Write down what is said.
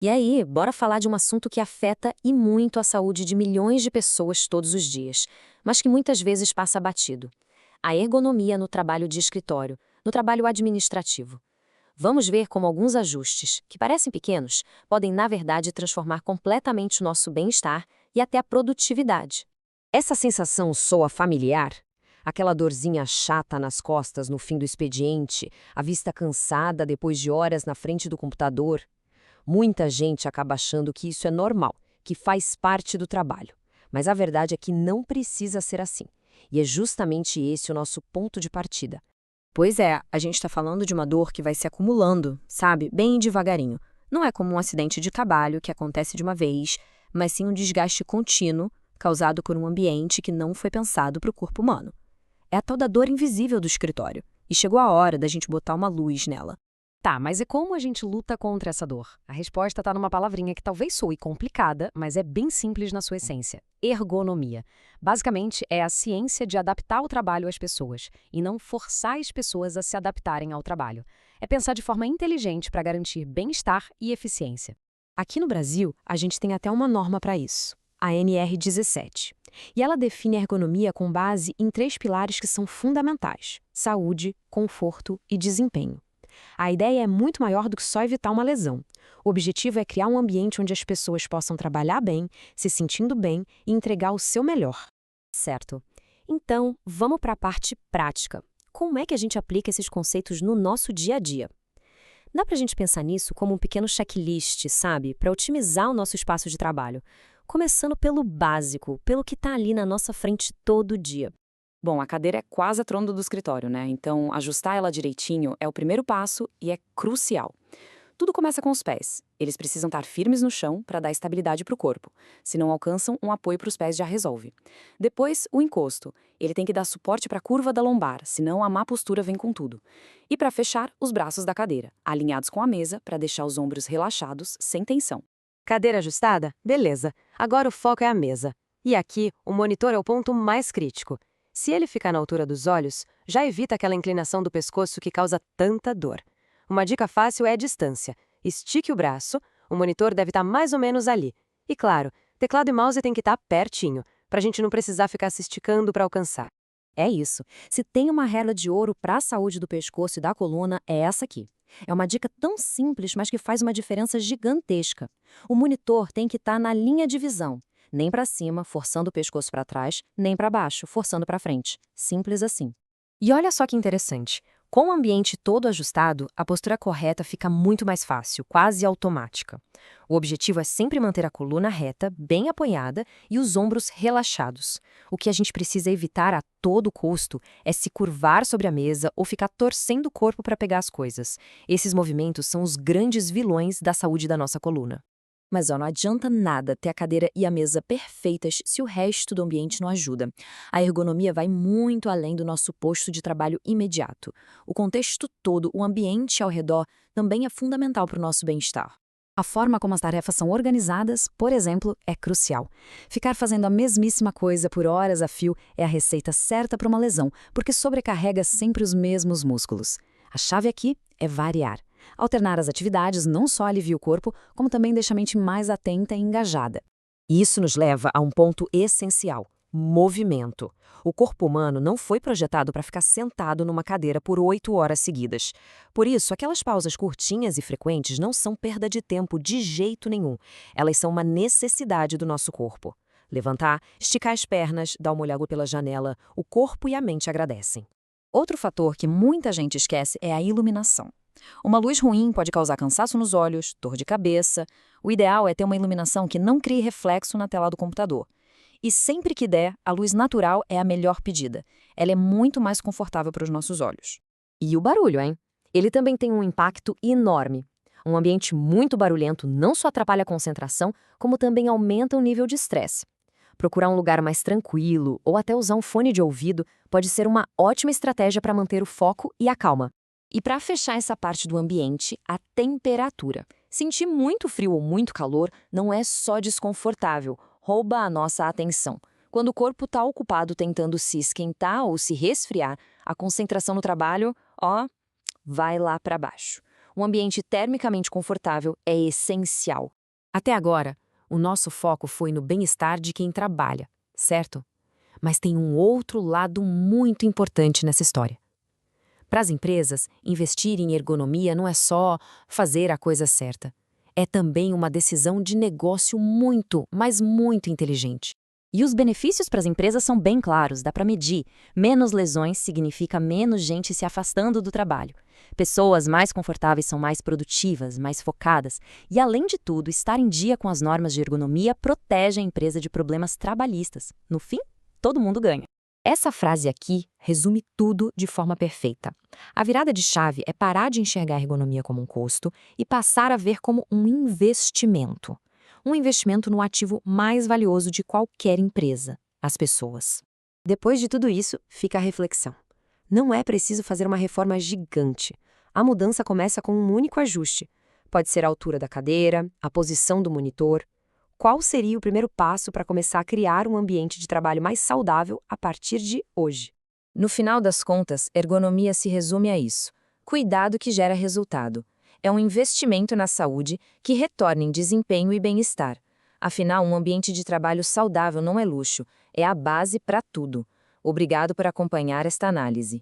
E aí, bora falar de um assunto que afeta e muito a saúde de milhões de pessoas todos os dias, mas que muitas vezes passa batido. A ergonomia no trabalho de escritório, no trabalho administrativo. Vamos ver como alguns ajustes, que parecem pequenos, podem, na verdade, transformar completamente o nosso bem-estar e até a produtividade. Essa sensação soa familiar? Aquela dorzinha chata nas costas no fim do expediente, a vista cansada depois de horas na frente do computador? Muita gente acaba achando que isso é normal, que faz parte do trabalho. Mas a verdade é que não precisa ser assim. E é justamente esse o nosso ponto de partida. Pois é, a gente está falando de uma dor que vai se acumulando, sabe? Bem devagarinho. Não é como um acidente de trabalho que acontece de uma vez, mas sim um desgaste contínuo causado por um ambiente que não foi pensado para o corpo humano. É a tal da dor invisível do escritório. E chegou a hora da gente botar uma luz nela. Tá, mas e como a gente luta contra essa dor? A resposta está numa palavrinha que talvez soe complicada, mas é bem simples na sua essência: ergonomia. Basicamente, é a ciência de adaptar o trabalho às pessoas e não forçar as pessoas a se adaptarem ao trabalho. É pensar de forma inteligente para garantir bem-estar e eficiência. Aqui no Brasil, a gente tem até uma norma para isso, a NR17. E ela define a ergonomia com base em 3 pilares que são fundamentais: saúde, conforto e desempenho. A ideia é muito maior do que só evitar uma lesão. O objetivo é criar um ambiente onde as pessoas possam trabalhar bem, se sentindo bem e entregar o seu melhor. Certo. Então, vamos para a parte prática. Como é que a gente aplica esses conceitos no nosso dia a dia? Dá para a gente pensar nisso como um pequeno checklist, sabe? Para otimizar o nosso espaço de trabalho. Começando pelo básico, pelo que está ali na nossa frente todo dia. Bom, a cadeira é quase a trono do escritório, né? Então, ajustar ela direitinho é o primeiro passo e é crucial. Tudo começa com os pés. Eles precisam estar firmes no chão para dar estabilidade para o corpo. Se não alcançam, um apoio para os pés já resolve. Depois, o encosto. Ele tem que dar suporte para a curva da lombar, senão a má postura vem com tudo. E para fechar, os braços da cadeira, alinhados com a mesa para deixar os ombros relaxados, sem tensão. Cadeira ajustada? Beleza. Agora o foco é a mesa. E aqui, o monitor é o ponto mais crítico. Se ele ficar na altura dos olhos, já evita aquela inclinação do pescoço que causa tanta dor. Uma dica fácil é a distância. Estique o braço, o monitor deve estar mais ou menos ali. E claro, teclado e mouse tem que estar pertinho, para a gente não precisar ficar se esticando para alcançar. É isso. Se tem uma regra de ouro para a saúde do pescoço e da coluna, é essa aqui. É uma dica tão simples, mas que faz uma diferença gigantesca. O monitor tem que estar na linha de visão. Nem para cima, forçando o pescoço para trás, nem para baixo, forçando para frente. Simples assim. E olha só que interessante. Com o ambiente todo ajustado, a postura correta fica muito mais fácil, quase automática. O objetivo é sempre manter a coluna reta, bem apoiada e os ombros relaxados. O que a gente precisa evitar a todo custo é se curvar sobre a mesa ou ficar torcendo o corpo para pegar as coisas. Esses movimentos são os grandes vilões da saúde da nossa coluna. Mas não adianta nada ter a cadeira e a mesa perfeitas se o resto do ambiente não ajuda. A ergonomia vai muito além do nosso posto de trabalho imediato. O contexto todo, o ambiente ao redor, também é fundamental para o nosso bem-estar. A forma como as tarefas são organizadas, por exemplo, é crucial. Ficar fazendo a mesmíssima coisa por horas a fio é a receita certa para uma lesão, porque sobrecarrega sempre os mesmos músculos. A chave aqui é variar. Alternar as atividades não só alivia o corpo, como também deixa a mente mais atenta e engajada. E isso nos leva a um ponto essencial: movimento. O corpo humano não foi projetado para ficar sentado numa cadeira por 8 horas seguidas. Por isso, aquelas pausas curtinhas e frequentes não são perda de tempo de jeito nenhum. Elas são uma necessidade do nosso corpo. Levantar, esticar as pernas, dar uma olhada pela janela, o corpo e a mente agradecem. Outro fator que muita gente esquece é a iluminação. Uma luz ruim pode causar cansaço nos olhos, dor de cabeça. O ideal é ter uma iluminação que não crie reflexo na tela do computador. E sempre que der, a luz natural é a melhor pedida. Ela é muito mais confortável para os nossos olhos. E o barulho, hein? Ele também tem um impacto enorme. Um ambiente muito barulhento não só atrapalha a concentração, como também aumenta o nível de estresse. Procurar um lugar mais tranquilo ou até usar um fone de ouvido pode ser uma ótima estratégia para manter o foco e a calma. E para fechar essa parte do ambiente, a temperatura. Sentir muito frio ou muito calor não é só desconfortável, rouba a nossa atenção. Quando o corpo está ocupado tentando se esquentar ou se resfriar, a concentração no trabalho, vai lá para baixo. um ambiente termicamente confortável é essencial. Até agora, o nosso foco foi no bem-estar de quem trabalha, certo? Mas tem um outro lado muito importante nessa história. Para as empresas, investir em ergonomia não é só fazer a coisa certa. É também uma decisão de negócio muito, mas muito inteligente. E os benefícios para as empresas são bem claros, dá para medir. Menos lesões significa menos gente se afastando do trabalho. Pessoas mais confortáveis são mais produtivas, mais focadas. E, além de tudo, estar em dia com as normas de ergonomia protege a empresa de problemas trabalhistas. No fim, todo mundo ganha. Essa frase aqui resume tudo de forma perfeita. A virada de chave é parar de enxergar a ergonomia como um custo e passar a ver como um investimento. Um investimento no ativo mais valioso de qualquer empresa, as pessoas. Depois de tudo isso, fica a reflexão. Não é preciso fazer uma reforma gigante. A mudança começa com um único ajuste. Pode ser a altura da cadeira, a posição do monitor. Qual seria o primeiro passo para começar a criar um ambiente de trabalho mais saudável a partir de hoje? No final das contas, ergonomia se resume a isso: cuidado que gera resultado. É um investimento na saúde que retorna em desempenho e bem-estar. Afinal, um ambiente de trabalho saudável não é luxo, é a base para tudo. Obrigado por acompanhar esta análise.